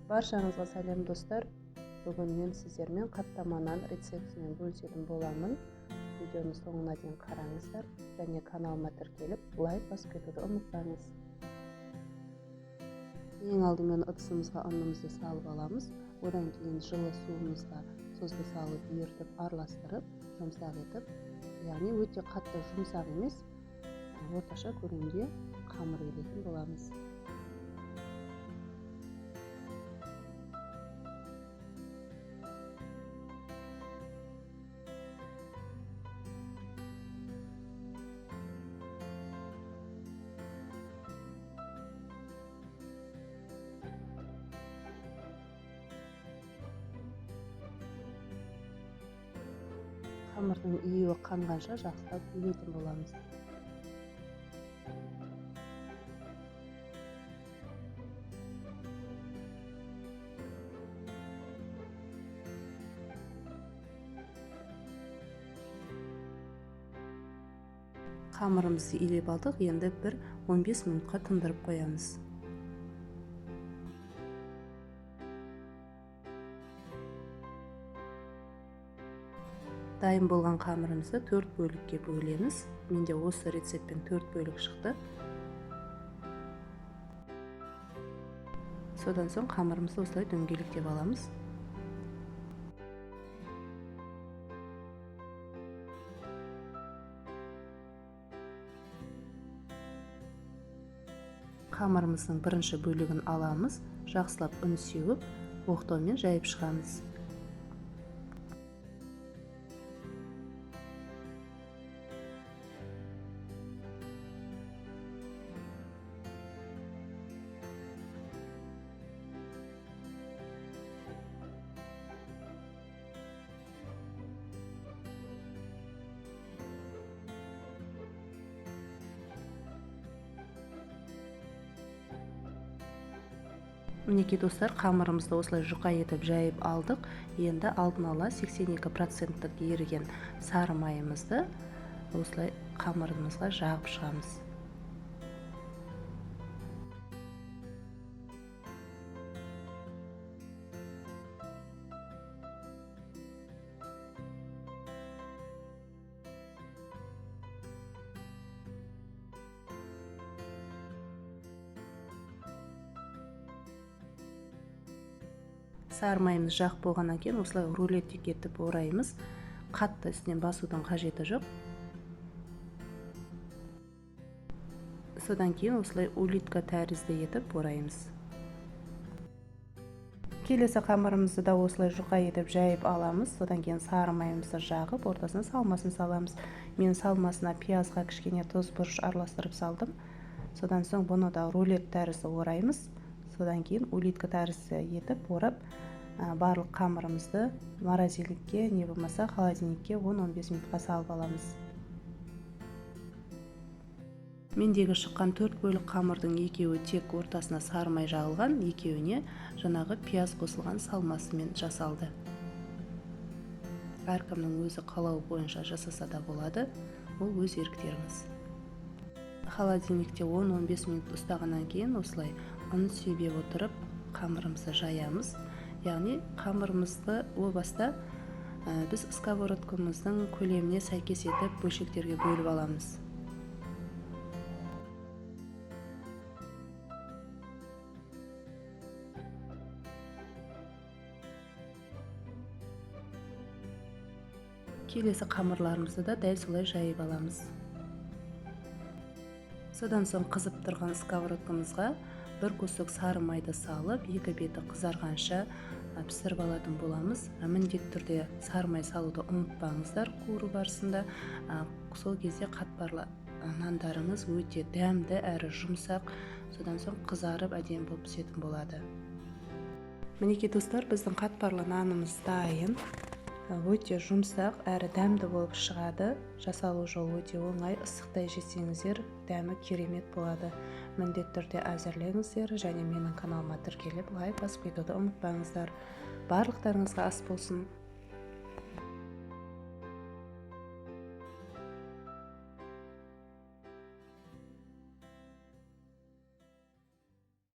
Баршаңызға сәлем достар. Бүгін мен сіздермен қаттаманың рецептімен бөлісетін боламын. Видеоны соңына дейін қараңыздар және каналыма тіркеліп лайк басып кетуді ұмытпаңыз. Ең алдымен ыдысымызға ұнымызды салып аламыз. Одан кейін жылы суымызға тұзды салып ерітіп араластырып, жұмсақ етіп, яғни өте қатты жұмсақ емес, орташа көлемде қамыр илейтін боламыз. Қамырдың июі қанғанша жақсылап илейтін боламыз. Қамырымызды илеп алдық, енді бір 15 минутқа тындырып қоямыз. Дайын болған қамырымызды 4 бөлікке бөлеміз. Менде осы рецептпен 4 бөлік шықты. Содан соң қамырымызды осылай дөңгелектеп аламыз. Қамырымыздың бірінші бөлігін аламыз, жақсылап үн сеуіп, оқтаумен жайып шығамыз. Мінекей достар, қамырымызды осылай жұқа етіп жайып алдық. Енді алдын ала 82% еріген сары майымызды осылай қамырымызға жағып шығамыз. Сары майымыз жақ болғаннан кейін осылай рулеттік етіп ораймыз. Қатты үстінен басудың қажеті жоқ. Содан кейін осылай улитка тәрізді етіп ораймыз. Келесі қамырымызды да осылай жұқа етіп жайып аламыз. Содан кейін сары майымызды жағып, ортасына салмасын саламыз. Мен салмасына пиязға кішкене тұз, бұрыш араластырып салдым. Содан соң бұны да рулет тәрізді ораймыз. Содан кейін улитка тәрізді етіп орап, барлық қамырымызды морозильникке, не болмаса холодильникке 10-15 минутқа салып аламыз. Мендегі шыққан 4 бөлік қамырдың екеуі тек ортасына сары май жағылған, екеуіне жаңағы пияз қосылған салмасымен жасалды. Әркімнің өзі қалауы бойынша жасаса да болады, ол өз еріктеріңіз. Холодильникте 10-15 минут ұстағаннан кейін осылай ұн себеп отырып қамырымызды жаямыз. Яғни қамырымызды о баста біз сковородкамыздың көлеміне сәйкес етіп бөлшектерге бөліп аламыз. Келесі қамырларымызды да дәл солай жайып аламыз. Содан соң қызып тұрған сковородкамызға бір кусок сары майды салып, екі беті қызарғанша пісіріп алатын боламыз. Міндетті түрде сары май салуды ұмытпаңыздар қуыру барысында. Сол кезде қатпарлы нандарыңыз өте дәмді әрі жұмсақ, содан соң қызарып әдемі болып пісетін болады. Мінекей достар, біздің қатпарлы нанымыз дайын. Өте жұмсақ әрі дәмді болып шығады. Жасалу жолы өте оңай, ыстықтай жесеңіздер, дәмі керемет болады. Міндетті түрде әзірлеңіздер және менің каналыма тіркеліп лайк басып кетуді ұмытпаңыздар. Барлықтарыңызға ас болсын.